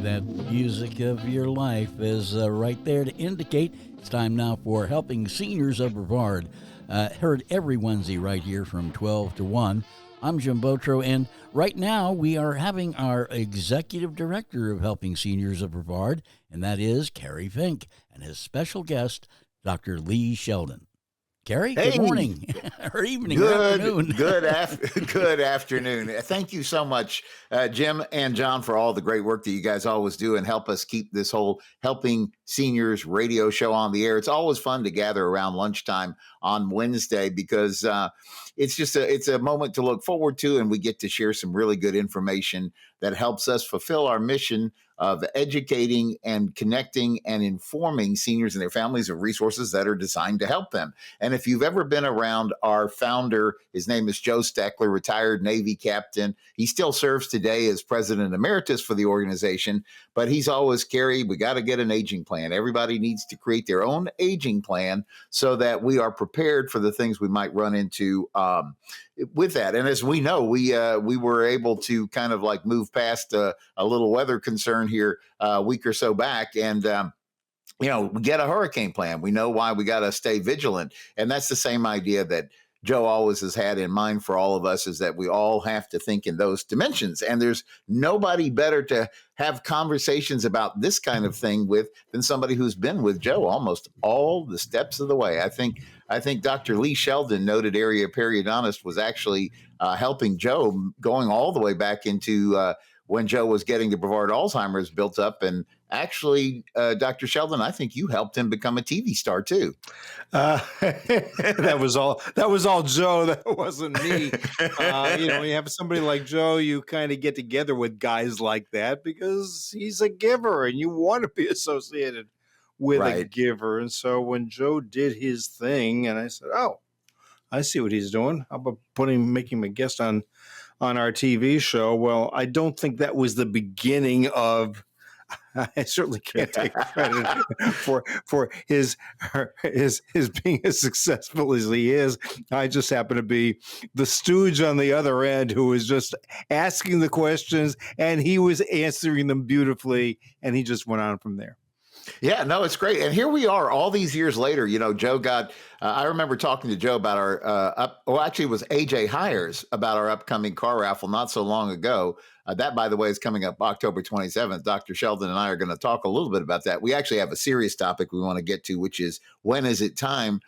that music of your life is right there to indicate it's time now for Helping Seniors of Brevard. Heard every Wednesday right here from 12 to 1. I'm Jim Botro, and right now we are having our Executive Director of Helping Seniors of Brevard, and that is Kerry Fink, and his special guest, Dr. Lee Sheldon. Kerry, Hey, good morning, or evening, or afternoon. Good afternoon. Thank you so much, Jim and John, for all the great work that you guys always do and help us keep this whole Helping Seniors radio show on the air. It's always fun to gather around lunchtime on Wednesday because it's a moment to look forward to, and we get to share some really good information that helps us fulfill our mission of educating and connecting and informing seniors and their families of resources that are designed to help them. And if you've ever been around our founder, his name is Joe Steckler, retired Navy captain. He still serves today as president emeritus for the organization, but he's always, Kerry, we got to get an aging plan. Everybody needs to create their own aging plan so that we are prepared for the things we might run into with that. And as we know, we were able to kind of like move past a little weather concern here a week or so back, and we get a hurricane plan. We know why we got to stay vigilant, and that's the same idea that Joe always has had in mind for all of us, is that we all have to think in those dimensions. And there's nobody better to have conversations about this kind of thing with than somebody who's been with Joe almost all the steps of the way. I think Dr. Lee Sheldon, noted area periodontist, was actually helping Joe going all the way back into when Joe was getting the Brevard Alzheimer's built up. And actually, Dr. Sheldon, I think you helped him become a TV star too. That was all Joe. That wasn't me. When you have somebody like Joe, you kind of get together with guys like that because he's a giver and you want to be associated with a giver. And so when Joe did his thing, and I said, oh, I see what he's doing. How about making him a guest on our TV show? Well, I don't think that was the beginning of. I certainly can't take credit for his being as successful as he is. I just happen to be the stooge on the other end who was just asking the questions, and he was answering them beautifully, and he just went on from there. Yeah, no, it's great. And here we are all these years later. Joe got, I remember talking to Joe about our, it was AJ Hires about our upcoming car raffle not so long ago. That, by the way, is coming up October 27th. Dr. Sheldon and I are going to talk a little bit about that. We actually have a serious topic we want to get to, which is when is it time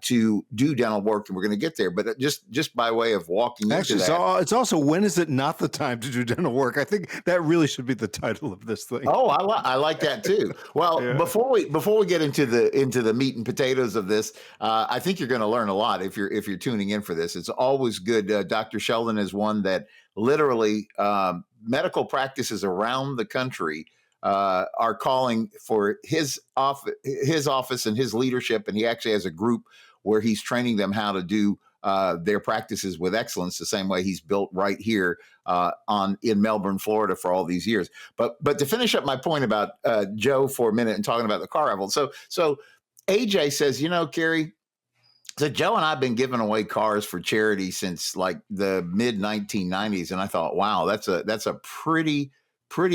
to do dental work, and we're going to get there. But just by way of walking into that. It's also, when is it not the time to do dental work? I think that really should be the title of this thing. Oh, I like that too. Well, yeah. Before we get into the meat and potatoes of this, I think you're going to learn a lot if you're tuning in for this. It's always good. Dr. Sheldon is one that literally medical practices around the country are calling for his office and his leadership, and he actually has a group where he's training them how to do their practices with excellence, the same way he's built right here in Melbourne, Florida, for all these years. But to finish up my point about Joe for a minute and talking about the car raffle, so AJ says, Kerry. So Joe and I have been giving away cars for charity since like the mid 1990s, and I thought, wow, that's a pretty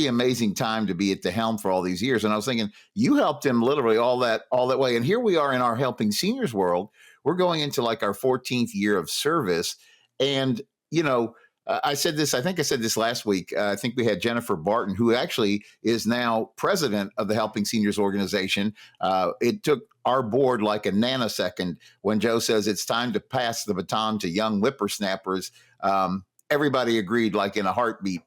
amazing time to be at the helm for all these years. And I was thinking, you helped him literally all that way. And here we are in our Helping Seniors world. We're going into like our 14th year of service. And, I said this last week. I think we had Jennifer Barton, who actually is now president of the Helping Seniors organization. It took our board like a nanosecond when Joe says it's time to pass the baton to young whippersnappers. Everybody agreed like in a heartbeat.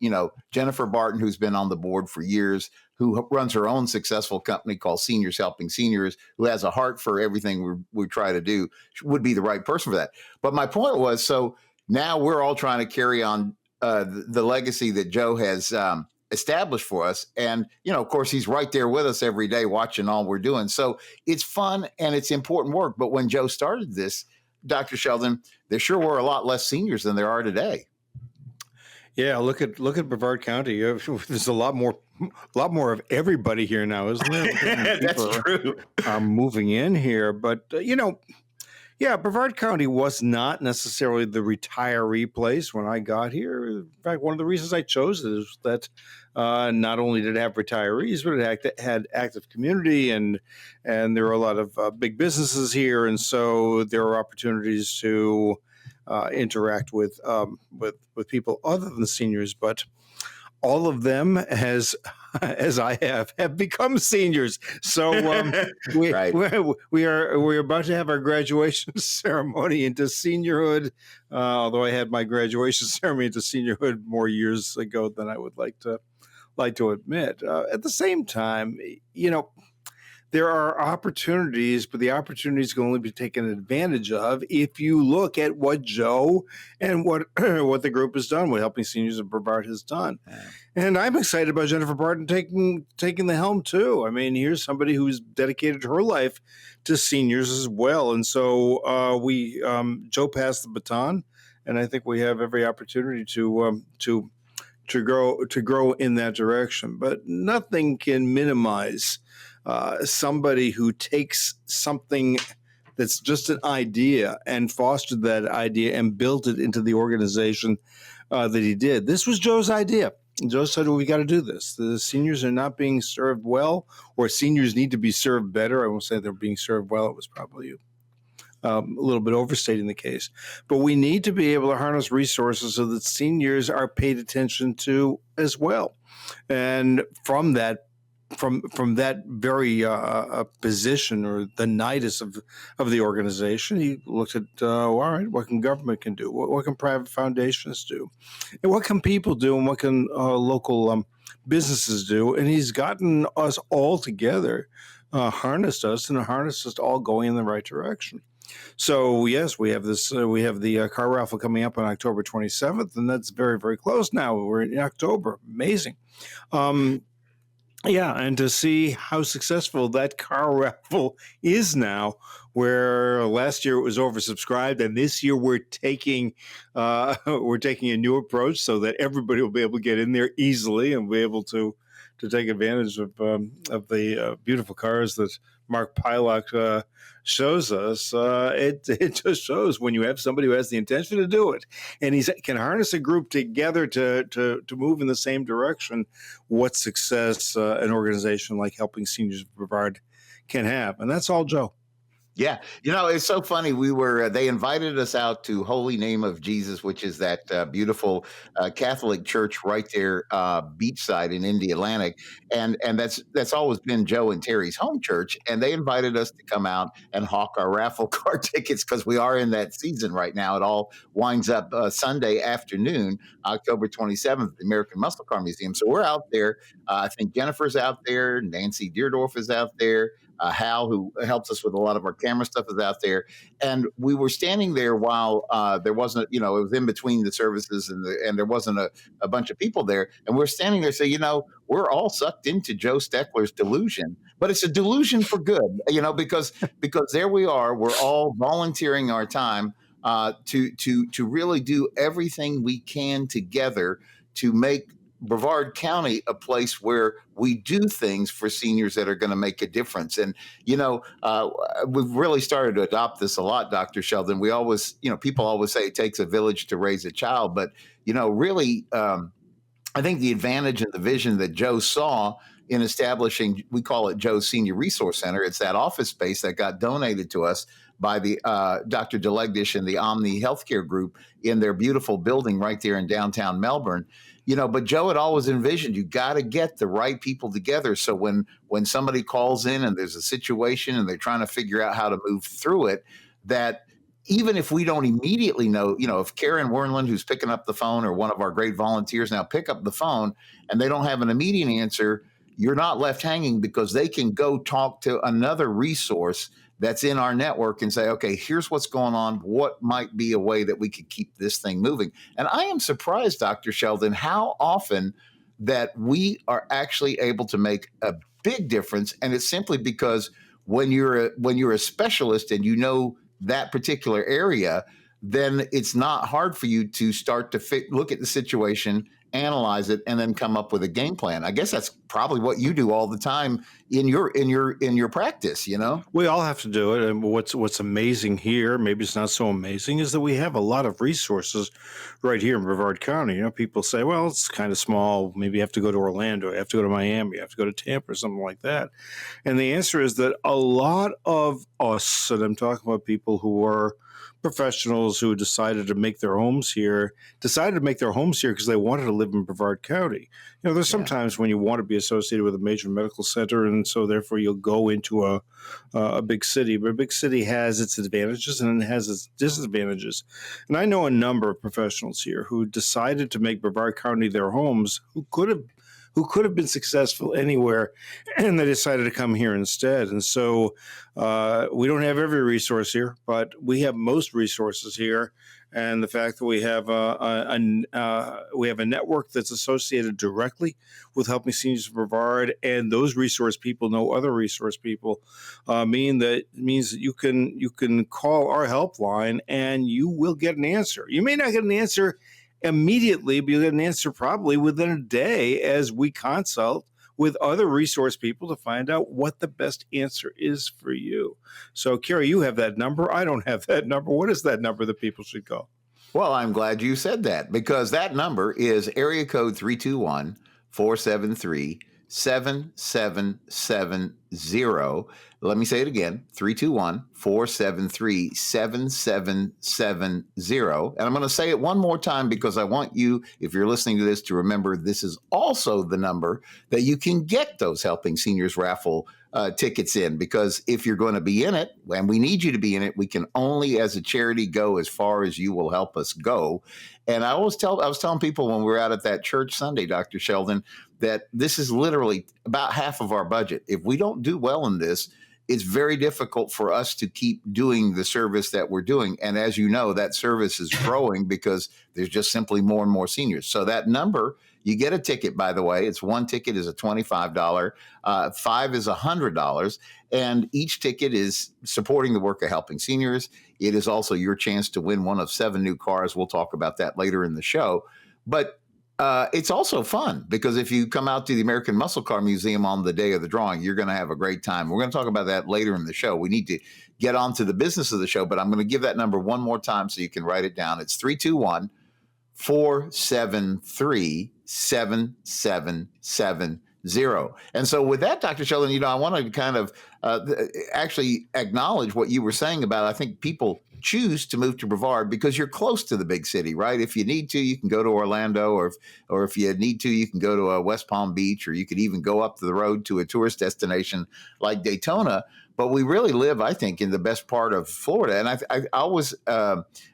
Jennifer Barton, who's been on the board for years, who runs her own successful company called Seniors Helping Seniors, who has a heart for everything we try to do, would be the right person for that. But my point was, so now we're all trying to carry on the legacy that Joe has established for us. And, of course, he's right there with us every day watching all we're doing. So it's fun and it's important work. But when Joe started this, Dr. Sheldon, there sure were a lot less seniors than there are today. Yeah, look at Brevard County. There's a lot more of everybody here now, isn't there? That's true. Are moving in here, but Brevard County was not necessarily the retiree place when I got here. In fact, one of the reasons I chose it is that Not only did it have retirees, but it had active community, and there are a lot of big businesses here, and so there are opportunities to interact with people other than seniors, but all of them, as I have become seniors. So Right. we're about to have our graduation ceremony into seniorhood. Although I had my graduation ceremony into seniorhood more years ago than I would like to admit. At the same time, there are opportunities, but the opportunities can only be taken advantage of if you look at what Joe and what the group has done, what Helping Seniors of Brevard has done. And I'm excited about Jennifer Barton taking the helm too. I mean, here's somebody who's dedicated her life to seniors as well. And so Joe passed the baton, and I think we have every opportunity to grow in that direction. But nothing can minimize somebody who takes something that's just an idea and fostered that idea and built it into the organization that he did. This was Joe's idea. Joe said, well, we got to do this. The seniors are not being served well, or seniors need to be served better. I won't say they're being served well. It was probably a little bit overstating the case. But we need to be able to harness resources so that seniors are paid attention to as well. And from that very position, or the nidus of the organization, he looked at, all right, what can government can do? What can private foundations do? And what can people do? And what can local businesses do? And he's gotten us all together, harnessed us all going in the right direction. So yes, we have this. We have the car raffle coming up on October 27th, and that's very, very close now. We're in October. Amazing. Yeah, and to see how successful that car raffle is now, where last year it was oversubscribed, and this year we're taking a new approach so that everybody will be able to get in there easily and be able to take advantage of the beautiful cars that Mark Pylock shows us. It just shows when you have somebody who has the intention to do it, and he can harness a group together to move in the same direction, what success an organization like Helping Seniors of Brevard can have. And that's all Joe. Yeah. It's so funny. They invited us out to Holy Name of Jesus, which is that beautiful Catholic church right there, beachside in Indialantic. And that's always been Joe and Terry's home church. And they invited us to come out and hawk our raffle car tickets because we are in that season right now. It all winds up Sunday afternoon, October 27th, at the American Muscle Car Museum. So we're out there. I think Jennifer's out there. Nancy Deerdorf is out there. Hal, who helps us with a lot of our camera stuff, is out there. And we were standing there while there wasn't, it was in between the services and there wasn't a bunch of people there. And we're standing there saying, we're all sucked into Joe Steckler's delusion, but it's a delusion for good, because there we are. We're all volunteering our time to really do everything we can together to make Brevard County a place where we do things for seniors that are going to make a difference. And, we've really started to adopt this a lot, Dr. Sheldon. We always, people always say it takes a village to raise a child, but, really, I think the advantage and the vision that Joe saw in establishing, we call it Joe's Senior Resource Center. It's that office space that got donated to us by the Dr. DeLegdish and the Omni Healthcare Group in their beautiful building right there in downtown Melbourne. But Joe had always envisioned you got to get the right people together. So when somebody calls in and there's a situation and they're trying to figure out how to move through it, that even if we don't immediately know, if Karen Wernland, who's picking up the phone, or one of our great volunteers now pick up the phone and they don't have an immediate answer, you're not left hanging because they can go talk to another resource that's in our network and say, okay, here's what's going on. What might be a way that we could keep this thing moving? And I am surprised, Dr. Sheldon, how often that we are actually able to make a big difference. And it's simply because when you're a specialist and you know that particular area, then it's not hard for you to start to look at the situation analyze it, and then come up with a game plan. I guess that's probably what you do all the time in your practice, you know? We all have to do it. And what's amazing here, maybe it's not so amazing, is that we have a lot of resources right here in Brevard County. You know, people say, well, it's kind of small. Maybe you have to go to Orlando, you have to go to Miami, you have to go to Tampa or something like that. And the answer is that a lot of us, and I'm talking about people who are professionals who decided to make their homes here because they wanted to live in Brevard County. You know, there's sometimes when you want to be associated with a major medical center, and so therefore you'll go into a big city. But a big city has its advantages and it has its disadvantages. And I know a number of professionals here who decided to make Brevard County their homes who could have been successful anywhere, and they decided to come here instead. And so we don't have every resource here, but we have most resources here. And the fact that we have a network that's associated directly with helping seniors in Brevard, and those resource people know other resource people, means that you can call our helpline and you will get an answer. You may not get an answer immediately, but you'll get an answer probably within a day as we consult with other resource people to find out what the best answer is for you. So, Kerry, you have that number. I don't have that number. What is that number that people should call? Well, I'm glad you said that, because that number is area code 321-473-7770. Let me say it again, 321-473-7770. And I'm going to say it one more time because I want you, if you're listening to this, to remember this is also the number that you can get those Helping Seniors raffle tickets in, because if you're going to be in it, and we need you to be in it, we can only as a charity go as far as you will help us go. And I was telling people when we were out at that church Sunday, Dr. Sheldon, that this is literally about half of our budget. If we don't do well in this, it's very difficult for us to keep doing the service that we're doing. And as you know, that service is growing because there's just simply more and more seniors. So that number, you get a ticket, by the way. It's one ticket is a $25, 5 is $100. And each ticket is supporting the work of Helping Seniors. It is also your chance to win one of 7 new cars. We'll talk about that later in the show. But it's also fun because if you come out to the American Muscle Car Museum on the day of the drawing, you're going to have a great time. We're going to talk about that later in the show. We need to get on to the business of the show, but I'm going to give that number one more time so you can write it down. It's 321-473-7770. And so with that, Dr. Sheldon, I want to kind of actually acknowledge what you were saying about, I think people choose to move to Brevard because you're close to the big city, right? If you need to, you can go to Orlando, or if you need to, you can go to West Palm Beach, or you could even go up the road to a tourist destination like Daytona. But we really live, I think, in the best part of Florida. And I always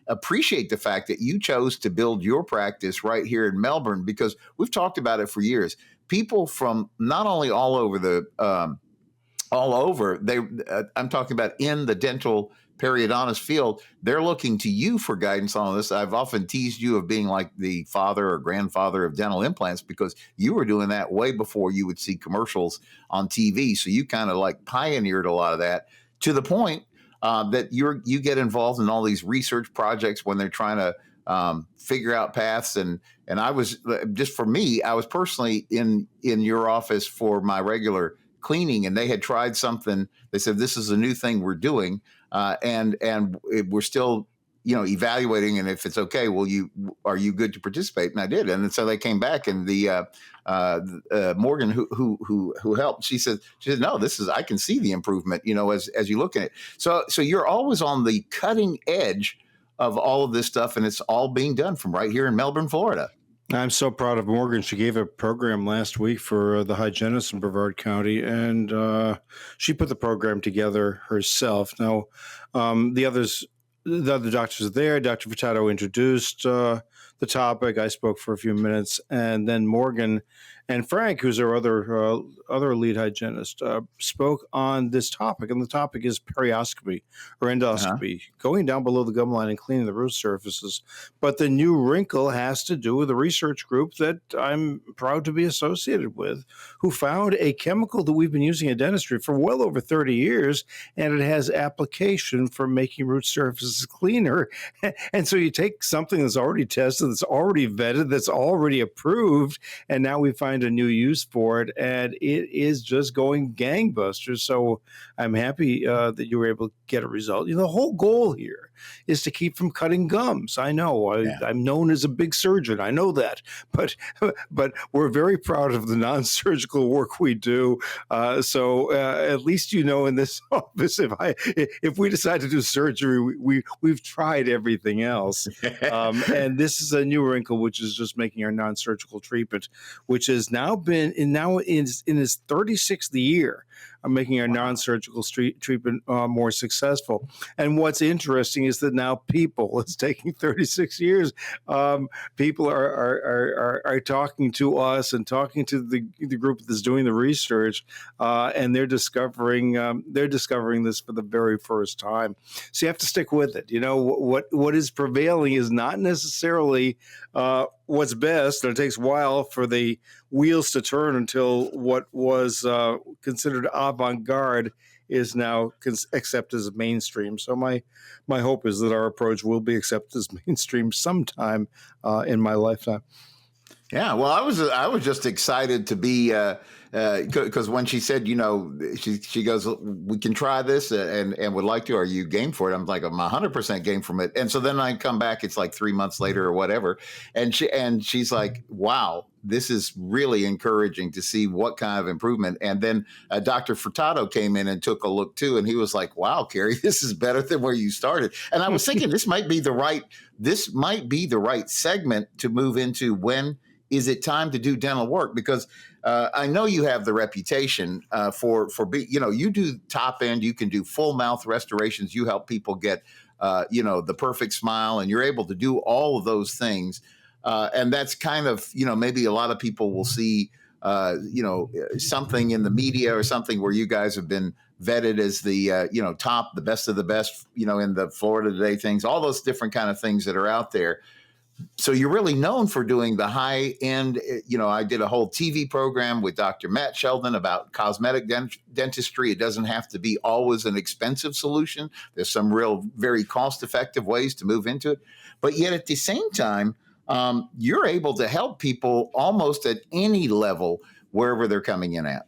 appreciate the fact that you chose to build your practice right here in Melbourne, because we've talked about it for years. People from not only all over I'm talking about in the dental periodontist field, they're looking to you for guidance on this. I've often teased you of being like the father or grandfather of dental implants, because you were doing that way before you would see commercials on TV. So you kind of like pioneered a lot of that, to the point that you get involved in all these research projects when they're trying to figure out paths. And I was, just for me, I was personally in your office for my regular cleaning, and they had tried something. They said, this is a new thing we're doing. And we're still, evaluating, and if it's okay, are you good to participate? And I did. And so they came back, and the Morgan who helped, she said, no, I can see the improvement, as you look at it. So you're always on the cutting edge of all of this stuff, and it's all being done from right here in Melbourne, Florida. I'm so proud of Morgan. She gave a program last week for the hygienist in Brevard County, and she put the program together herself. Now, the other doctors are there. Dr. Furtado introduced the topic. I spoke for a few minutes, and then Morgan And Frank, who's our other lead hygienist, spoke on this topic, and the topic is perioscopy or endoscopy, going down below the gum line and cleaning the root surfaces. But the new wrinkle has to do with a research group that I'm proud to be associated with, who found a chemical that we've been using in dentistry for well over 30 years, and it has application for making root surfaces cleaner. And so you take something that's already tested, that's already vetted, that's already approved, and now we find a new use for it, and it is just going gangbusters. So I'm happy that you were able to get a result. The whole goal here is to keep from cutting gums. I know I'm known as a big surgeon. I know that, but we're very proud of the non-surgical work we do. So at least in this office, if we decide to do surgery, we've tried everything else, and this is a new wrinkle, which is just making our non-surgical treatment, which has now been in its 36th year, making our non-surgical treatment more successful. And what's interesting is that now it's taking 36 years. People are talking to us and talking to the group that's doing the research, and they're discovering this for the very first time. So you have to stick with it. What is prevailing is not necessarily what's best, and it takes a while for the wheels to turn until what was considered avant-garde is now accepted as mainstream. So my hope is that our approach will be accepted as mainstream sometime in my lifetime. Yeah, well, I was just excited to be because when she said, she goes, we can try this and would like to. Are you game for it? I'm like, I'm 100% game for it. And so then I come back. It's like 3 months later or whatever, and she's like, wow, this is really encouraging to see what kind of improvement. And then Dr. Furtado came in and took a look too, and he was like, wow, Kerry, this is better than where you started. And I was thinking this might be the right segment to move into. When is it time to do dental work? Because I know you have the reputation for you do top end, you can do full mouth restorations, you help people get the perfect smile, and you're able to do all of those things. And that's kind of, maybe a lot of people will see, something in the media or something where you guys have been vetted as the, top, the best of the best, in the Florida Today things, all those different kind of things that are out there. So you're really known for doing the high end. I did a whole TV program with Dr. Matt Sheldon about cosmetic dentistry. It doesn't have to be always an expensive solution. There's some real, very cost-effective ways to move into it. But yet at the same time, you're able to help people almost at any level, wherever they're coming in at.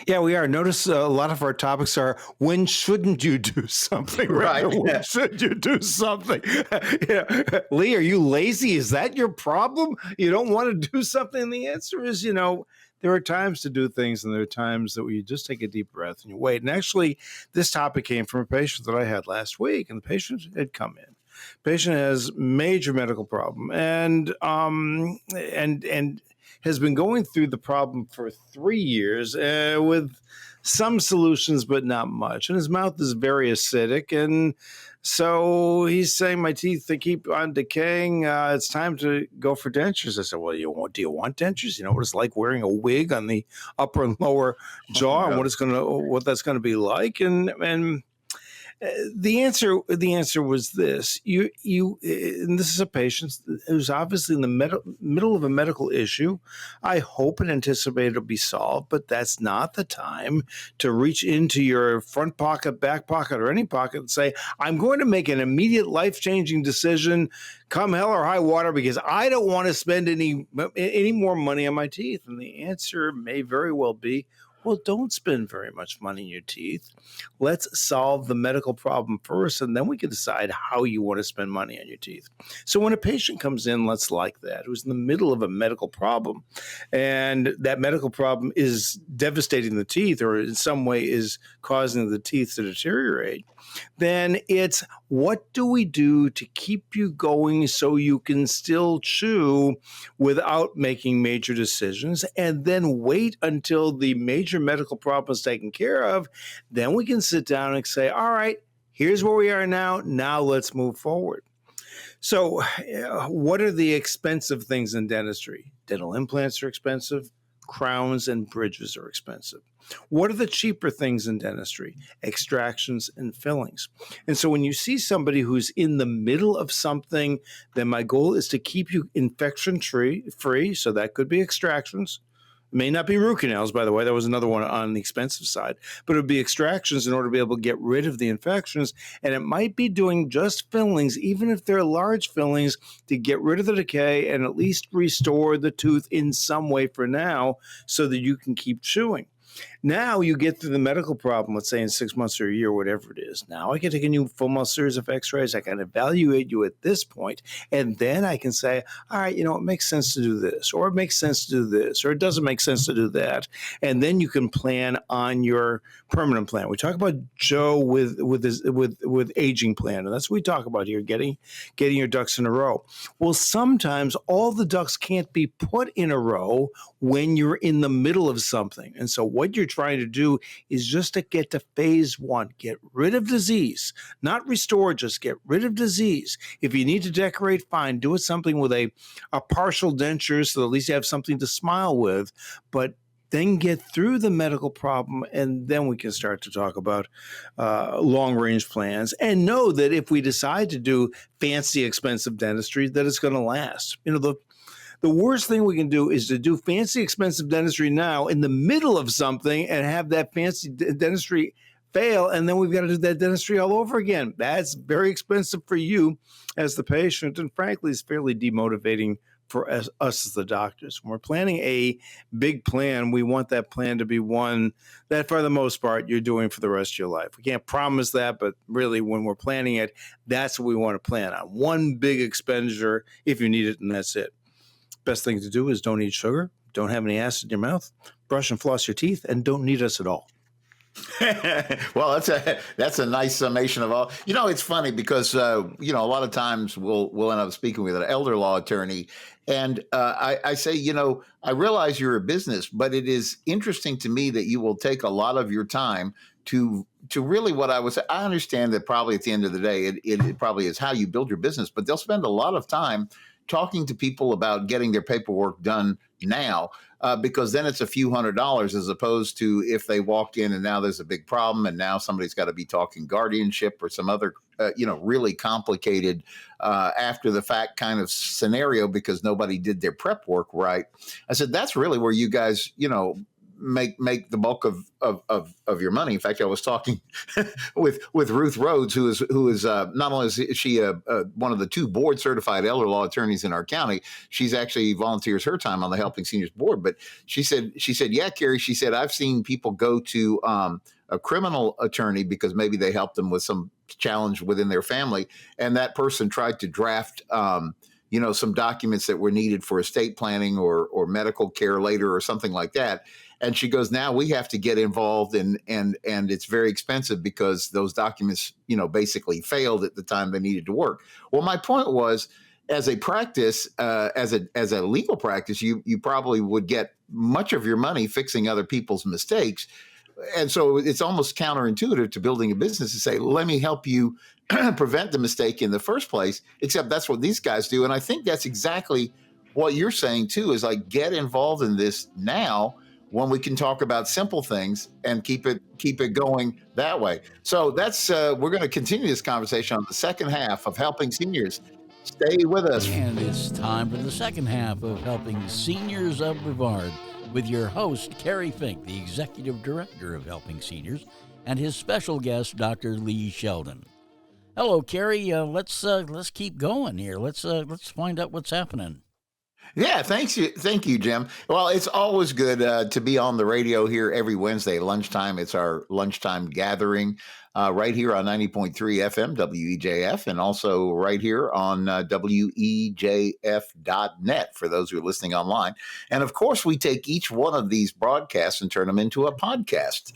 Yeah, we are. Notice a lot of our topics are, when shouldn't you do something? Right. When should you do something? Lee, are you lazy? Is that your problem? You don't want to do something? And the answer is, there are times to do things, and there are times that you just take a deep breath and you wait. And actually, this topic came from a patient that I had last week, and the patient had come in. Patient has major medical problem and has been going through the problem for 3 years with some solutions, but not much. And his mouth is very acidic. And so he's saying, my teeth, they keep on decaying. It's time to go for dentures. I said, well, do you want dentures? You know what it's like wearing a wig on the upper and lower jaw, and what that's going to be like. And the answer was this: and this is a patient who's obviously in the middle of a medical issue. I hope and anticipate it'll be solved, but that's not the time to reach into your front pocket, back pocket, or any pocket and say, I'm going to make an immediate life-changing decision, come hell or high water, because I don't want to spend any more money on my teeth. And the answer may very well be, well, don't spend very much money in your teeth. Let's solve the medical problem first, and then we can decide how you want to spend money on your teeth. So when a patient comes in, let's like that, who's in the middle of a medical problem, and that medical problem is devastating the teeth or in some way is causing the teeth to deteriorate, then it's, what do we do to keep you going so you can still chew without making major decisions, and then wait until the major medical problem is taken care of. Then we can sit down and say, all right, here's where we are now. Now let's move forward. So what are the expensive things in dentistry? Dental implants are expensive. Crowns and bridges are expensive. What are the cheaper things in dentistry? Extractions and fillings. And so when you see somebody who's in the middle of something, then my goal is to keep you infection free. So that could be extractions. May not be root canals, by the way. That was another one on the expensive side. But it would be extractions in order to be able to get rid of the infections. And it might be doing just fillings, even if they're large fillings, to get rid of the decay and at least restore the tooth in some way for now so that you can keep chewing. Now you get through the medical problem, let's say in 6 months or a year, whatever it is. Now I can take a new full mouth series of x-rays. I can evaluate you at this point, and then I can say, all right, it makes sense to do this, or it makes sense to do this, or it doesn't make sense to do that. And then you can plan on your permanent plan. We talk about Joe with aging plan, and that's what we talk about here, getting your ducks in a row. Well, sometimes all the ducks can't be put in a row when you're in the middle of something. And so what you're trying to do is just to get to phase one, get rid of disease, not restore, just get rid of disease. If you need to decorate, fine, do it something with a partial denture so at least you have something to smile with, but then get through the medical problem, and then we can start to talk about long-range plans, and know that if we decide to do fancy, expensive dentistry, that it's going to last. The worst thing we can do is to do fancy, expensive dentistry now in the middle of something and have that fancy dentistry fail, and then we've got to do that dentistry all over again. That's very expensive for you as the patient, and frankly, it's fairly demotivating for us as the doctors. When we're planning a big plan, we want that plan to be one that, for the most part, you're doing for the rest of your life. We can't promise that, but really, when we're planning it, that's what we want to plan on. One big expenditure if you need it, and that's it. Best thing to do is don't eat sugar, don't have any acid in your mouth, brush and floss your teeth, and don't need us at all. Well, that's a nice summation of all. It's funny because a lot of times we'll end up speaking with an elder law attorney, and I say, I realize you're a business, but it is interesting to me that you will take a lot of your time to really what I would say. I understand that probably at the end of the day, it probably is how you build your business, but they'll spend a lot of time talking to people about getting their paperwork done now, because then it's a few $100s as opposed to if they walked in and now there's a big problem and now somebody's got to be talking guardianship or some other, really complicated after the fact kind of scenario because nobody did their prep work right. I said, that's really where you guys, make the bulk of your money. In fact, I was talking with Ruth Rhodes, who is not only is she one of the 2 board certified elder law attorneys in our county, she's actually volunteers her time on the Helping Seniors board. But she said, yeah, Kerry, she said, I've seen people go to a criminal attorney because maybe they helped them with some challenge within their family, and that person tried to draft some documents that were needed for estate planning or medical care later or something like that. And she goes, now we have to get involved and it's very expensive because those documents, basically failed at the time they needed to work. Well, my point was, as a practice, as a legal practice, you probably would get much of your money fixing other people's mistakes. And so it's almost counterintuitive to building a business to say, let me help you prevent the mistake in the first place, except that's what these guys do. And I think that's exactly what you're saying too, is like, get involved in this now when we can talk about simple things and keep it going that way. So that's we're going to continue this conversation on the second half of Helping Seniors. Stay with us. And it's time for the second half of Helping Seniors of Brevard with your host, Kerry Fink, the Executive Director of Helping Seniors, and his special guest, Dr. Lee Sheldon. Hello, Kerry. Let's keep going here. Let's find out what's happening. Yeah, thank you, Jim. Well, it's always good to be on the radio here every Wednesday lunchtime. It's our lunchtime gathering right here on 90.3 FM WEJF, and also right here on WEJF.net for those who are listening online. And of course, we take each one of these broadcasts and turn them into a podcast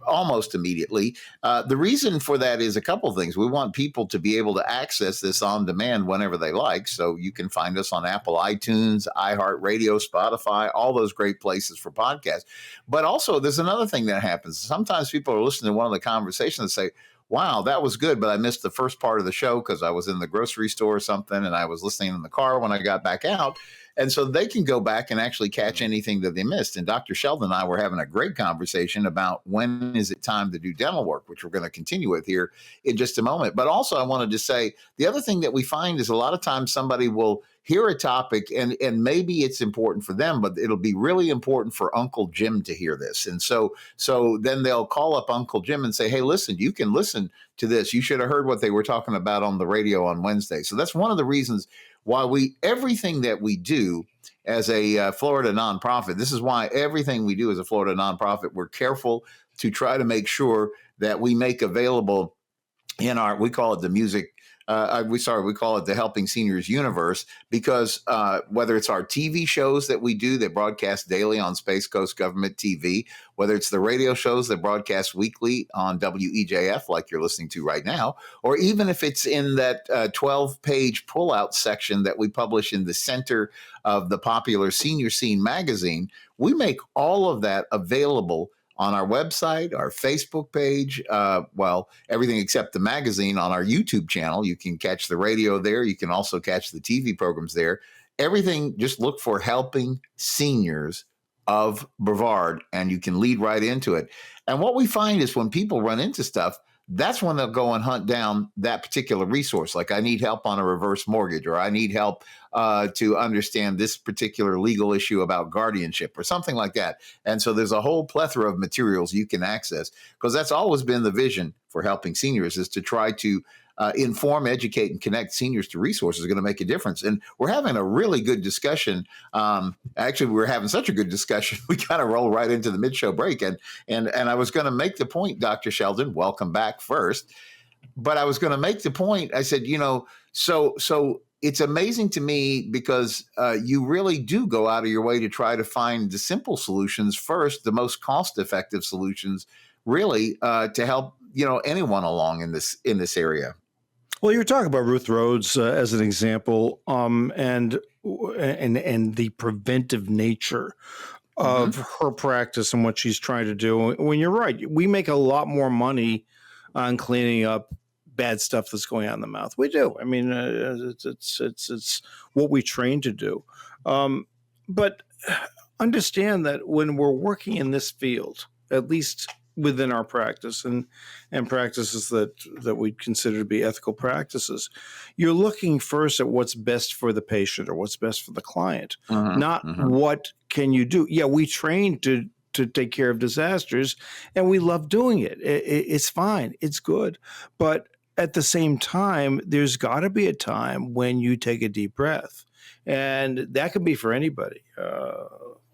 almost immediately. The reason for that is a couple of things. We want people to be able to access this on demand whenever they like. So you can find us on Apple iTunes, iHeartRadio, Spotify, all those great places for podcasts. But also, there's another thing that happens. Sometimes people are listening to one of the conversations and say, wow, that was good, but I missed the first part of the show because I was in the grocery store or something, and I was listening in the car when I got back out. And so they can go back and actually catch anything that they missed. And Dr. Sheldon and I were having a great conversation about when is it time to do dental work, which we're going to continue with here in just a moment. But also I wanted to say the other thing that we find is a lot of times somebody will hear a topic and maybe it's important for them, but it'll be really important for Uncle Jim to hear this. And so then they'll call up Uncle Jim and say, hey, listen, you can listen to this. You should have heard what they were talking about on the radio on Wednesday. So that's one of the reasons why everything that we do as a Florida nonprofit, this is why everything we do as a Florida nonprofit, we're careful to try to make sure that we make available in we call it the music. We call it the Helping Seniors universe, because whether it's our TV shows that we do that broadcast daily on Space Coast Government TV, whether it's the radio shows that broadcast weekly on WEJF, like you're listening to right now, or even if it's in that 12-page pullout section that we publish in the center of the popular Senior Scene magazine, we make all of that available on our website, our Facebook page, everything except the magazine on our YouTube channel. You can catch the radio there. You can also catch the TV programs there. Everything, just look for Helping Seniors of Brevard, and you can lead right into it. And what we find is when people run into stuff, that's when they'll go and hunt down that particular resource. Like, I need help on a reverse mortgage, or I need help to understand this particular legal issue about guardianship or something like that. And so there's a whole plethora of materials you can access, because that's always been the vision for Helping Seniors, is to try to inform, educate, and connect seniors to resources going to make a difference. And we're having a really good discussion. Actually, we're having such a good discussion, we kind of roll right into the mid-show break. And I was going to make the point, Dr. Sheldon, welcome back first. But I was going to make the point, I said, so it's amazing to me because you really do go out of your way to try to find the simple solutions first, the most cost-effective solutions, really, to help anyone along in this area. Well, you're talking about Ruth Rhodes as an example, and the preventive nature of her practice and what she's trying to do. When you're right, we make a lot more money on cleaning up bad stuff that's going on in the mouth. We do. I mean, it's what we train to do. But understand that when we're working in this field, at least within our practice and practices that we consider to be ethical practices, you're looking first at what's best for the patient or what's best for the client, not what can you do. Yeah, we train to take care of disasters, and we love doing it. It's fine. It's good. But at the same time, there's got to be a time when you take a deep breath, and that can be for anybody.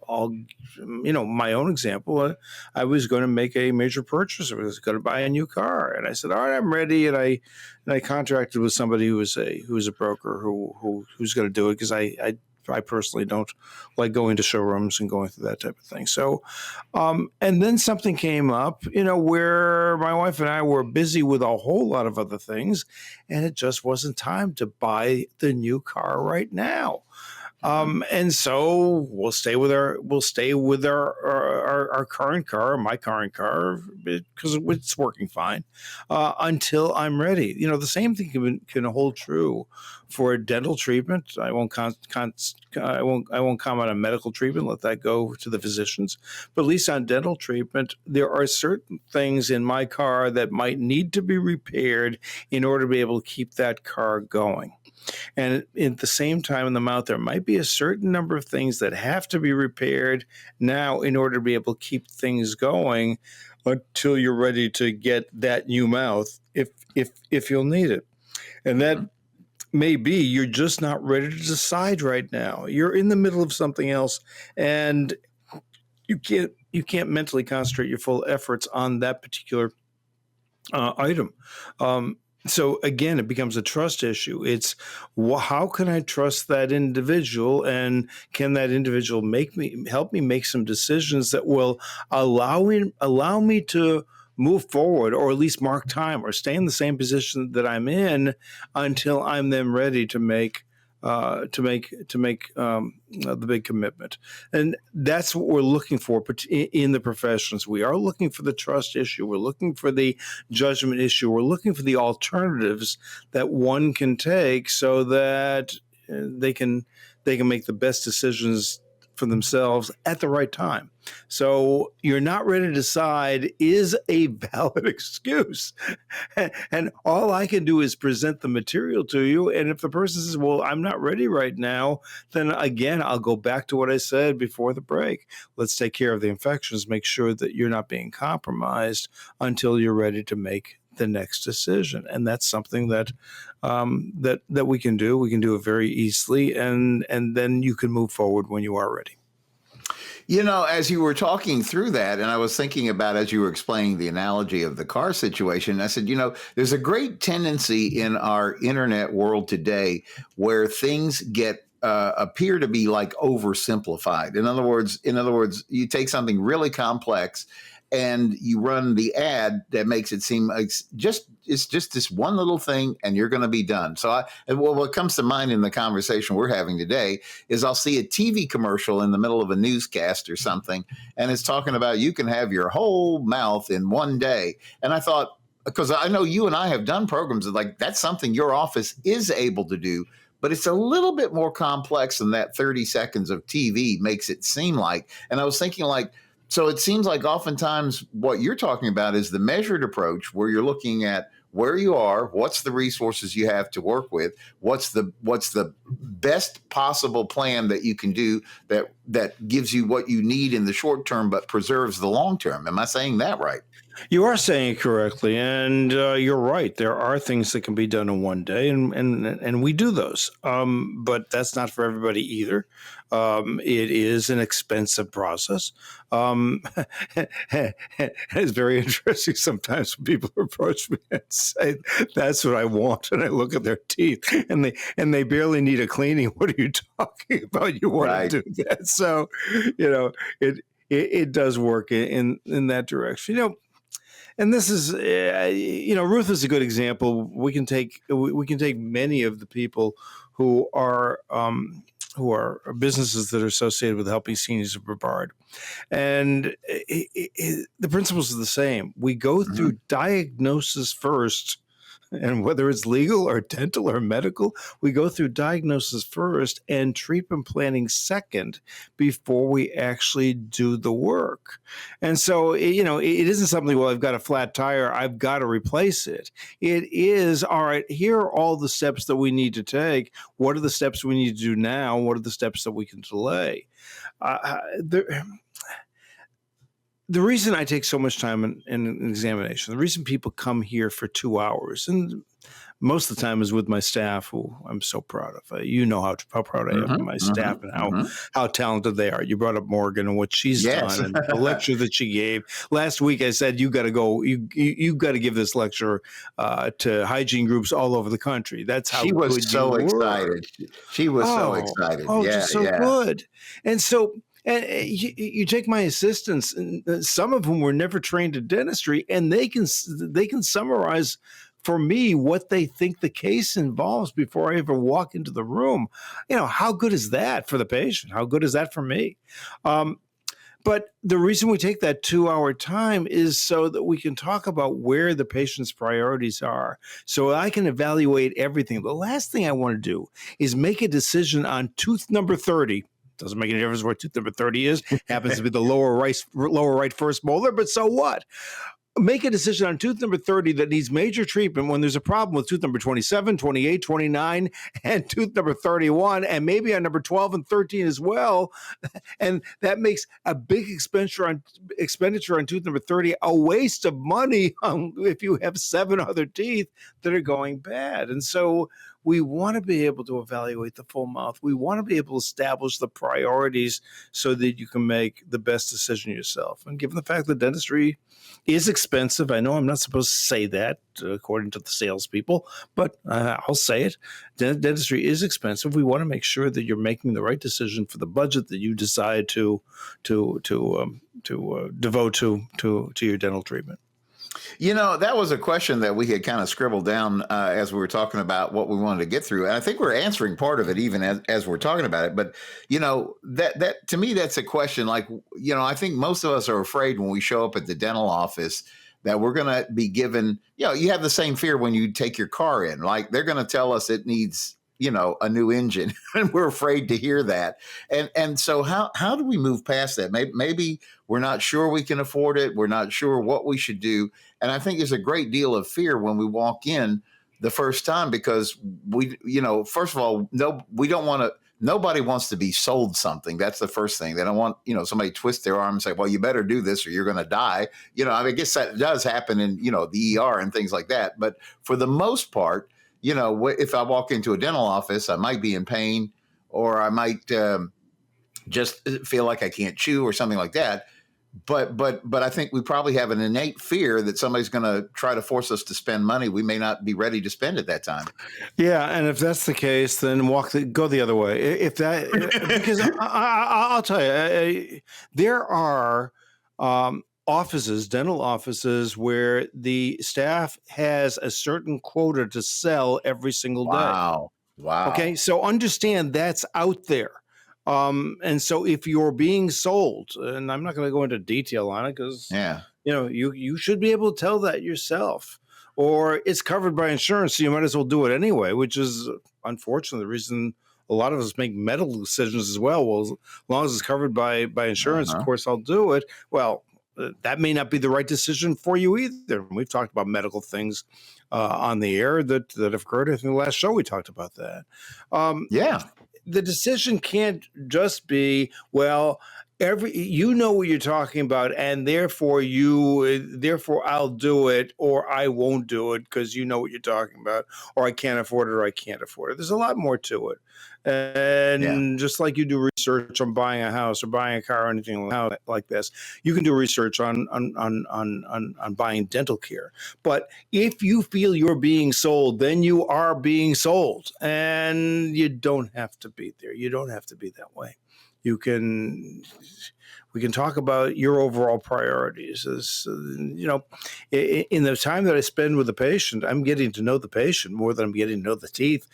My own example, I was going to make a major purchase. I was going to buy a new car, and I said, "All right, I'm ready." And I contracted with somebody who was a broker who's going to do it, because I personally don't like going to showrooms and going through that type of thing. So, and then something came up, where my wife and I were busy with a whole lot of other things, and it just wasn't time to buy the new car right now. And so we'll stay with our current car, my current car, because it's working fine, until I'm ready. The same thing can hold true for dental treatment. I won't comment on medical treatment. Let that go to the physicians. But at least on dental treatment, there are certain things in my car that might need to be repaired in order to be able to keep that car going. And at the same time in the mouth, there might be a certain number of things that have to be repaired now in order to be able to keep things going until you're ready to get that new mouth, if you'll need it. And that may be you're just not ready to decide right now. You're in the middle of something else, and you can't mentally concentrate your full efforts on that particular item. So again, it becomes a trust issue. It's how can I trust that individual, and can that individual help me make some decisions that will allow me to move forward, or at least mark time, or stay in the same position that I'm in until I'm then ready to make the big commitment. And that's what we're looking for in the professions. We are looking for the trust issue. We're looking for the judgment issue. We're looking for the alternatives that one can take so that they can they can make the best decisions for themselves at the right time. So you're not ready to decide is a valid excuse. And all I can do is present the material to you. And if the person says, well, I'm not ready right now, then again, I'll go back to what I said before the break. Let's take care of the infections, make sure that you're not being compromised until you're ready to make the next decision. And that's something that that we can do. We can do it very easily, and then you can move forward when you are ready. You know, as you were talking through that, and I was thinking about as you were explaining the analogy of the car situation, I said, you know, there's a great tendency in our internet world today where things get appear to be like oversimplified. In other words, you take something really complex and you run the ad that makes it seem like it's just this one little thing and you're going to be done. So what comes to mind in the conversation we're having today is I'll see a TV commercial in the middle of a newscast or something, and it's talking about you can have your whole mouth in one day. And I thought, because I know you and I have done programs like that's something your office is able to do, but it's a little bit more complex than that 30 seconds of TV makes it seem like. And I was thinking like, so it seems like oftentimes what you're talking about is the measured approach where you're looking at where you are, what's the resources you have to work with, what's the best possible plan that you can do that gives you what you need in the short term but preserves the long term. Am I saying that right? You are saying it correctly, and you're right. There are things that can be done in one day, and we do those. But that's not for everybody either. It is an expensive process. It's very interesting sometimes when people approach me and say, "That's what I want," and I look at their teeth, and they barely need a cleaning. What are you talking about? You want to do that? So, you know, it does work in that direction. You know. And this is, Ruth is a good example. We can take many of the people who are businesses that are associated with helping seniors of Brevard, and the principles are the same. We go through diagnosis first. And whether it's legal or dental or medical, we go through diagnosis first and treatment planning second before we actually do the work. And so, it isn't something, well, I've got a flat tire, I've got to replace it. It is, all right, here are all the steps that we need to take. What are the steps we need to do now? What are the steps that we can delay? The reason I take so much time in an examination, the reason people come here for 2 hours, and most of the time is with my staff, who I'm so proud of. You know how proud I am of my staff and how talented they are. You brought up Morgan and what she's done and the lecture that she gave. Last week I said, you got to go, you got to give this lecture to hygiene groups all over the country. That's how she was so excited. She was so excited. Oh, just so good. And so, and you take my assistants, and some of whom were never trained in dentistry, and they can summarize for me what they think the case involves before I ever walk into the room. You know, how good is that for the patient? How good is that for me? But the reason we take that 2-hour time is so that we can talk about where the patient's priorities are, so I can evaluate everything. The last thing I want to do is make a decision on tooth number 30. Doesn't make any difference where tooth number 30 is. Happens to be the lower right first molar, but so what? Make a decision on tooth number 30 that needs major treatment when there's a problem with tooth number 27, 28, 29, and tooth number 31, and maybe on number 12 and 13 as well. And that makes a big expenditure on tooth number 30 a waste of money if you have 7 other teeth that are going bad. And so we want to be able to evaluate the full mouth. We want to be able to establish the priorities so that you can make the best decision yourself. And given the fact that dentistry is expensive, I know I'm not supposed to say that according to the salespeople, but I'll say it. Dentistry is expensive. We want to make sure that you're making the right decision for the budget that you decide to devote to your dental treatment. You know, that was a question that we had kind of scribbled down as we were talking about what we wanted to get through. And I think we're answering part of it even as we're talking about it. But, you know, that to me, that's a question like, you know, I think most of us are afraid when we show up at the dental office that we're going to be given, you know, you have the same fear when you take your car in. Like they're going to tell us it needs a new engine, and we're afraid to hear that. And so how do we move past that? Maybe we're not sure we can afford it. We're not sure what we should do. And I think there's a great deal of fear when we walk in the first time, because first of all, we don't want to. Nobody wants to be sold something. That's the first thing. They don't want, somebody twist their arm and say, well, you better do this or you're going to die. I guess that does happen in, the ER and things like that. But for the most part, if I walk into a dental office, I might be in pain, or I might just feel like I can't chew or something like that. But I think we probably have an innate fear that somebody's going to try to force us to spend money we may not be ready to spend at that time. Yeah, and if that's the case, then go the other way. If that, because I'll tell you, there are dental offices, where the staff has a certain quota to sell every single day. Wow. Okay, so understand that's out there. And so if you're being sold, and I'm not going to go into detail on it, because you should be able to tell that yourself, or it's covered by insurance, so you might as well do it anyway, which is unfortunately the reason a lot of us make medical decisions as well. Well, as long as it's covered by insurance, of course I'll do it. Well, that may not be the right decision for you either. We've talked about medical things on the air that have occurred. I think the last show we talked about that. The decision can't just be, well, you know what you're talking about, and therefore I'll do it, or I won't do it because you know what you're talking about, or I can't afford it, or I can't afford it. There's a lot more to it. And just like you do research on buying a house or buying a car or anything like this, you can do research on buying dental care. But if you feel you're being sold, then you are being sold, and you don't have to be there. You don't have to be that way. We can talk about your overall priorities. In the time that I spend with the patient, I'm getting to know the patient more than I'm getting to know the teeth.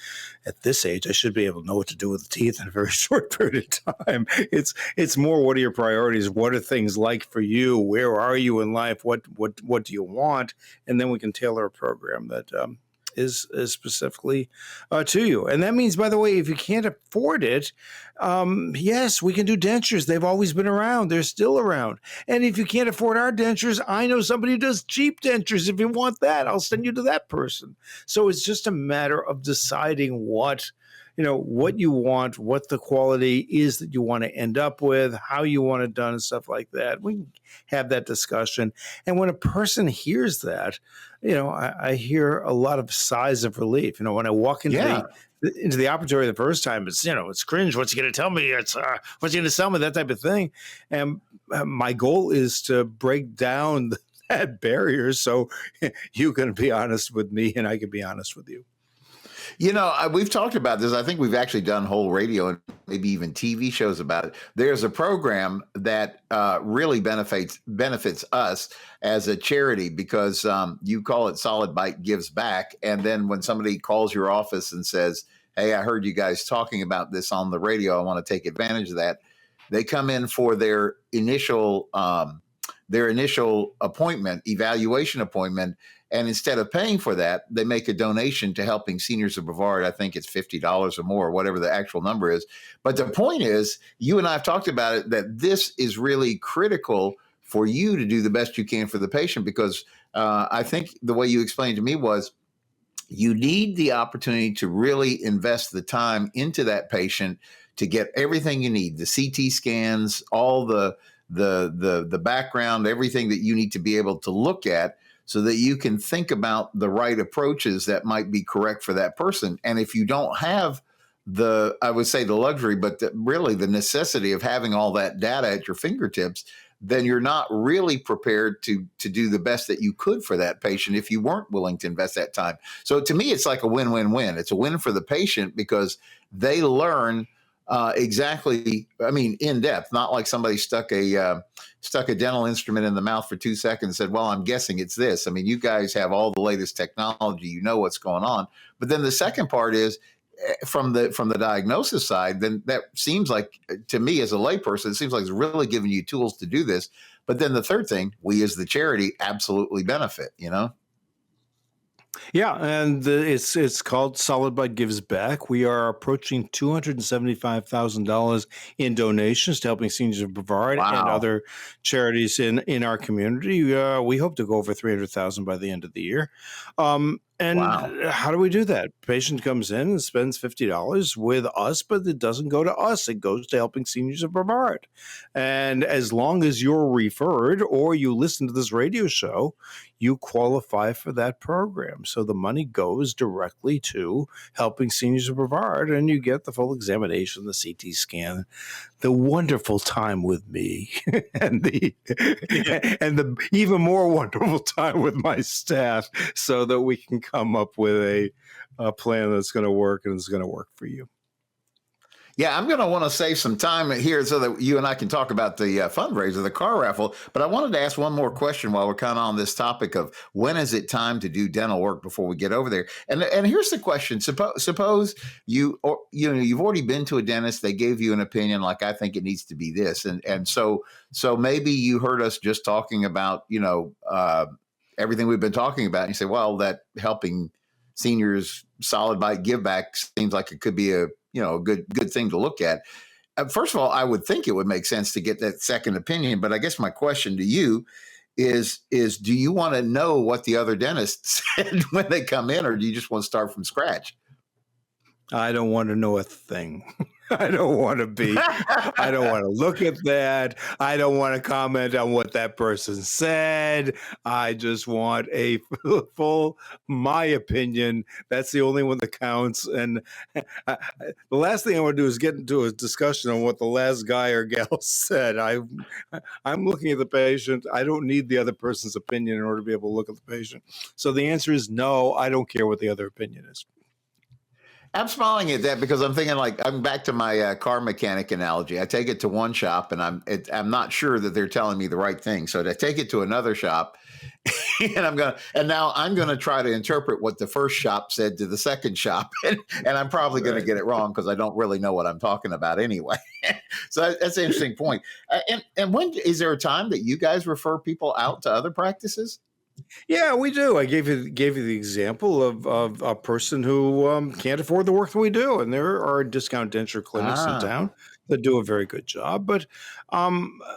At this age, I should be able to know what to do with the teeth in a very short period of time. It's more, what are your priorities? What are things like for you? Where are you in life? What do you want? And then we can tailor a program that is specifically to you. And that means, by the way, if you can't afford it, yes, we can do dentures. They've always been around. They're still around. And if you can't afford our dentures, I know somebody who does cheap dentures. If you want that, I'll send you to that person. So it's just a matter of deciding what you want, what the quality is that you want to end up with, how you want it done, and stuff like that. We can have that discussion. And when a person hears that, I hear a lot of sighs of relief. When I walk into the operatory the first time, it's cringe. What's he going to tell me? What's he going to sell me? That type of thing. And my goal is to break down that barrier so you can be honest with me and I can be honest with you. We've talked about this. I think we've actually done whole radio and maybe even TV shows about it. There's a program that really benefits us as a charity, because you call it Solid Bite Gives Back. And then when somebody calls your office and says, hey, I heard you guys talking about this on the radio, I want to take advantage of that, they come in for their initial evaluation appointment. And instead of paying for that, they make a donation to helping seniors of Brevard. I think it's $50 or more, whatever the actual number is. But the point is, you and I have talked about it, that this is really critical for you to do the best you can for the patient, because I think the way you explained to me was, you need the opportunity to really invest the time into that patient to get everything you need, the CT scans, all the background, everything that you need to be able to look at, so that you can think about the right approaches that might be correct for that person. And if you don't have I would say the luxury, but really the necessity of having all that data at your fingertips, then you're not really prepared to do the best that you could for that patient if you weren't willing to invest that time. So to me, it's like a win-win-win. It's a win for the patient because they learn exactly, in depth, not like somebody stuck a dental instrument in the mouth for 2 seconds and said, well, I'm guessing it's this. You guys have all the latest technology, you know what's going on. But then the second part is, from the diagnosis side, then that seems like, to me as a layperson, it seems like it's really giving you tools to do this. But then the third thing, we as the charity absolutely benefit, Yeah, and it's called Solid Bite Gives Back. We are approaching $275,000 in donations to Helping Seniors of Brevard and Wow. other charities in our community. We hope to go over 300,000 by the end of the year. And Wow. how do we do that? Patient comes in and spends $50 with us, but it doesn't go to us. It goes to Helping Seniors of Brevard. And as long as you're referred or you listen to this radio show, you qualify for that program. So the money goes directly to Helping Seniors of Brevard, and you get the full examination, the CT scan, the wonderful time with me, and the even more wonderful time with my staff, so that we can come up with a plan that's going to work and is going to work for you. Yeah, I'm going to want to save some time here so that you and I can talk about the fundraiser, the car raffle. But I wanted to ask one more question while we're kind of on this topic of when is it time to do dental work before we get over there. And here's the question: suppose you've already been to a dentist, they gave you an opinion like I think it needs to be this, and so maybe you heard us just talking about everything we've been talking about, and you say, well, that Helping Seniors Solid Bite Give Back seems like it could be a good thing to look at. First of all, I would think it would make sense to get that second opinion. But I guess my question to you is do you want to know what the other dentists said when they come in, or do you just want to start from scratch? I don't want to know a thing. I don't want to look at that. I don't want to comment on what that person said. I just want a my opinion. That's the only one that counts. And the last thing I want to do is get into a discussion on what the last guy or gal said. I'm looking at the patient. I don't need the other person's opinion in order to be able to look at the patient. So the answer is no, I don't care what the other opinion is. I'm smiling at that because I'm thinking I'm back to my car mechanic analogy. I take it to one shop and I'm not sure that they're telling me the right thing. So to take it to another shop and now I'm going to try to interpret what the first shop said to the second shop. And I'm probably going to get it wrong because I don't really know what I'm talking about anyway. So that's an interesting point. And when is there a time that you guys refer people out to other practices? Yeah, we do. I gave you the example of a person who can't afford the work that we do, and there are discount denture clinics in town that do a very good job. But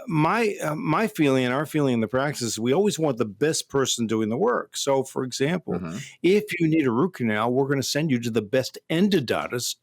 my feeling and our feeling in the practice is we always want the best person doing the work. So, for example, if you need a root canal, we're going to send you to the best endodontist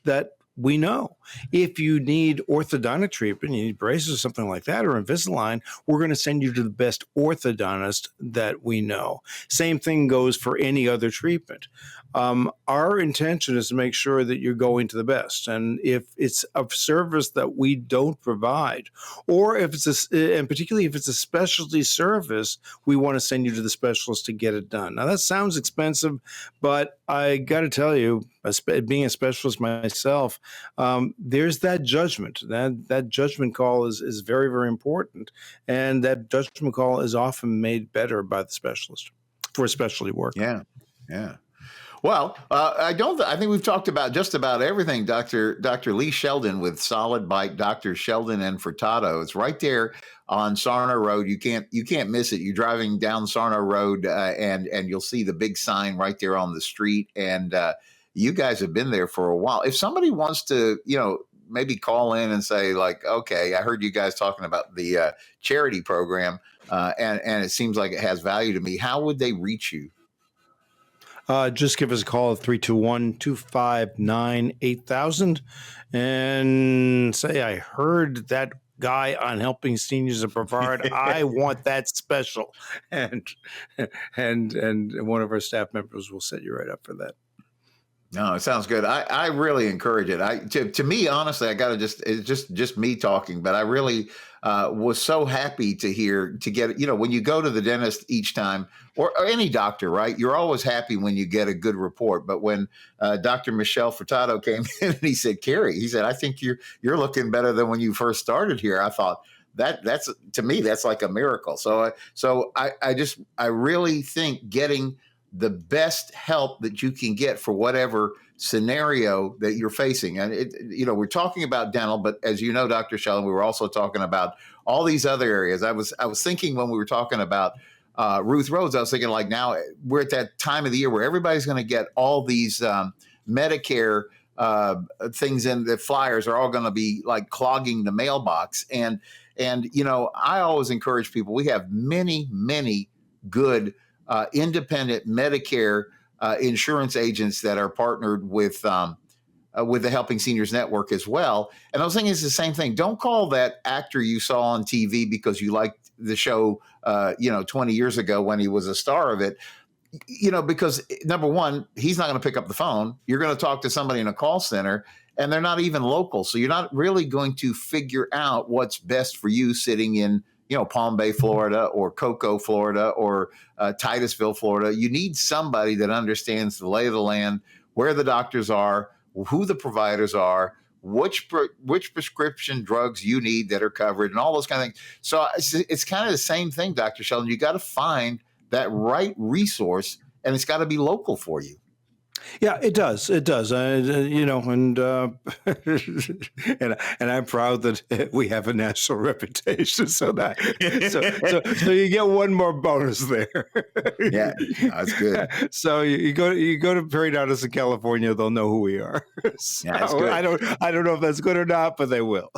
that we know. If you need orthodontic treatment, you need braces or something like that, or Invisalign, we're going to send you to the best orthodontist that we know. Same thing goes for any other treatment. Our intention is to make sure that you're going to the best. And if it's a service that we don't provide, or if and particularly if it's a specialty service, we want to send you to the specialist to get it done. Now that sounds expensive, but I got to tell you, being a specialist myself, there's that judgment. That judgment call is very, very important. And that judgment call is often made better by the specialist for specialty work. Yeah. Yeah. Well, I think we've talked about just about everything. Dr. Lee Sheldon with Solid Bite, Dr. Sheldon and Furtado. It's right there on Sarno Road. You can't miss it. You're driving down Sarno Road, and you'll see the big sign right there on the street. And you guys have been there for a while. If somebody wants to, maybe call in and say like, okay, I heard you guys talking about the charity program, and it seems like it has value to me. How would they reach you? Just give us a call at 321-259-8000 and say, I heard that guy on Helping Seniors of Brevard. I want that special. And one of our staff members will set you right up for that. No, it sounds good. I really encourage it. To me, honestly, it's just me talking, but I really was so happy to get, when you go to the dentist each time or any doctor, right? You're always happy when you get a good report. But when Dr. Sheldon Furtado came in and he said, Kerry, he said, I think you're looking better than when you first started here. I thought that's to me, that's like a miracle. So I really think getting the best help that you can get for whatever scenario that you're facing. And we're talking about dental, but as you know, Dr. Sheldon, we were also talking about all these other areas. I was thinking when we were talking about Ruth Rhodes, I was thinking like now we're at that time of the year where everybody's going to get all these Medicare things in the flyers are all going to be like clogging the mailbox. And, I always encourage people, we have many good independent Medicare insurance agents that are partnered with the Helping Seniors Network as well. And I was thinking it's the same thing. Don't call that actor you saw on TV because you liked the show, 20 years ago when he was a star of it. Because number one, he's not going to pick up the phone. You're going to talk to somebody in a call center, and they're not even local. So you're not really going to figure out what's best for you sitting in, Palm Bay, Florida, or Cocoa, Florida, or Titusville, Florida. You need somebody that understands the lay of the land, where the doctors are, who the providers are, which prescription drugs you need that are covered, and all those kind of things. So it's kind of the same thing, Dr. Sheldon. You got to find that right resource, and it's got to be local for you. Yeah, it does. It does. And and I'm proud that we have a national reputation. So you get one more bonus there. Yeah, that's good. So you go to Periodontist in California, they'll know who we are. So yeah, that's good. I don't know if that's good or not, but they will.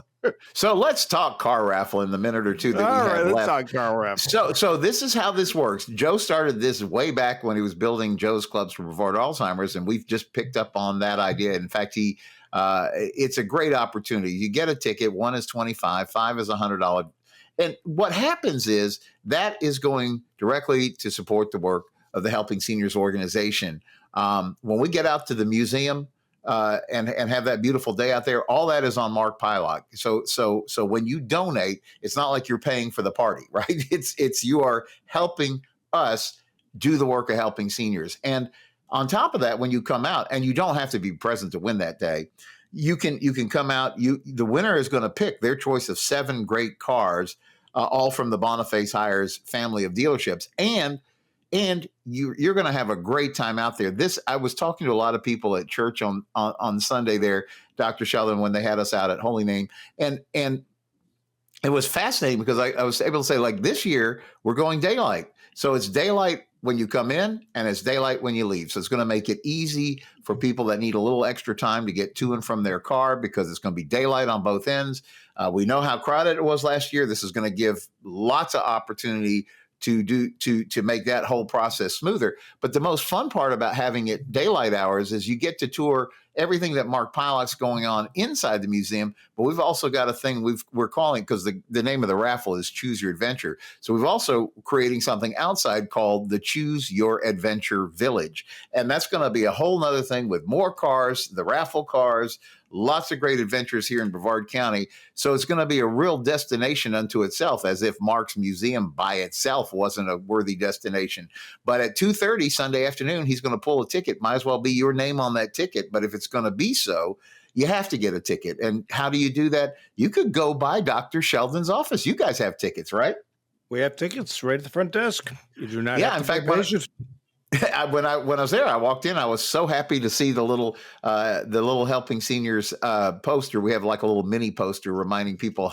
So let's talk car raffle in the minute or two that we have left. Let's talk car raffle. So this is how this works. Joe started this way back when he was building Joe's Clubs for Brevard Alzheimer's, and we've just picked up on that idea. In fact, it's a great opportunity. You get a ticket. One is $25, $5 is $100. And what happens is that is going directly to support the work of the Helping Seniors organization. When we get out to the museum, and have that beautiful day out there, all that is on Mark Pylock. So when you donate, it's not like you're paying for the party, right? It's you are helping us do the work of helping seniors. And on top of that, when you come out, and you don't have to be present to win that day, you can come out. The winner is going to pick their choice of 7 great cars, all from the Boniface Hires family of dealerships, and you're going to have a great time out there. I was talking to a lot of people at church on Sunday there, Dr. Sheldon, when they had us out at Holy Name. And it was fascinating because I was able to say, like, this year we're going daylight. So it's daylight when you come in and it's daylight when you leave. So it's going to make it easy for people that need a little extra time to get to and from their car because it's going to be daylight on both ends. We know how crowded it was last year. This is going to give lots of opportunity to make that whole process smoother. But the most fun part about having it daylight hours is you get to tour everything that Mark Pylock's going on inside the museum. But we've also got a thing we're calling, because the name of the raffle is Choose Your Adventure. So we've also creating something outside called the Choose Your Adventure Village. And that's going to be a whole nother thing with more cars, the raffle cars, lots of great adventures here in Brevard County. So it's going to be a real destination unto itself, as if Mark's museum by itself wasn't a worthy destination. But at 2:30 Sunday afternoon, he's going to pull a ticket. Might as well be your name on that ticket. But if it's going to be so, you have to get a ticket. And how do you do that? You could go by Dr. Sheldon's office. You guys have tickets, right? We have tickets right at the front desk. You do not have to in fact, when I was there, I walked in. I was so happy to see the little Helping Seniors poster. We have like a little mini poster reminding people,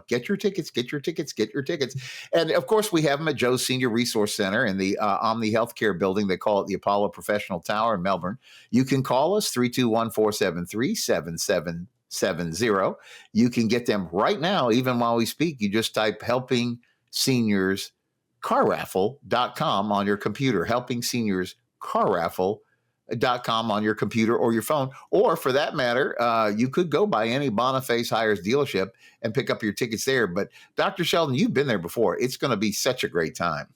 get your tickets, get your tickets, get your tickets. And of course, we have them at Joe's Senior Resource Center in the Omni Healthcare Building. They call it the Apollo Professional Tower in Melbourne. You can call us 321-473-7770. You can get them right now, even while we speak. You just type Helping Seniors carraffle.com on your computer, Helping Seniors carraffle.com on your computer or your phone. Or for that matter, you could go by any Boniface Hires dealership and pick up your tickets there. But Dr. Sheldon, you've been there before. It's going to be such a great time.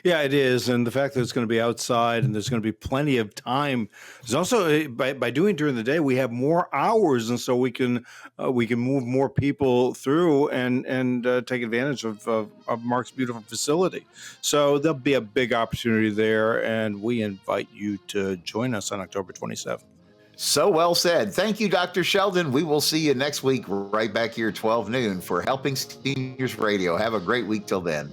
Yeah, it is. And the fact that it's going to be outside and there's going to be plenty of time. There's also, by doing it during the day, we have more hours. And so we can move more people through and take advantage of Mark's beautiful facility. So there'll be a big opportunity there. And we invite you to join us on October 27th. So well said. Thank you, Dr. Sheldon. We will see you next week right back here, 12 noon, for Helping Seniors Radio. Have a great week till then.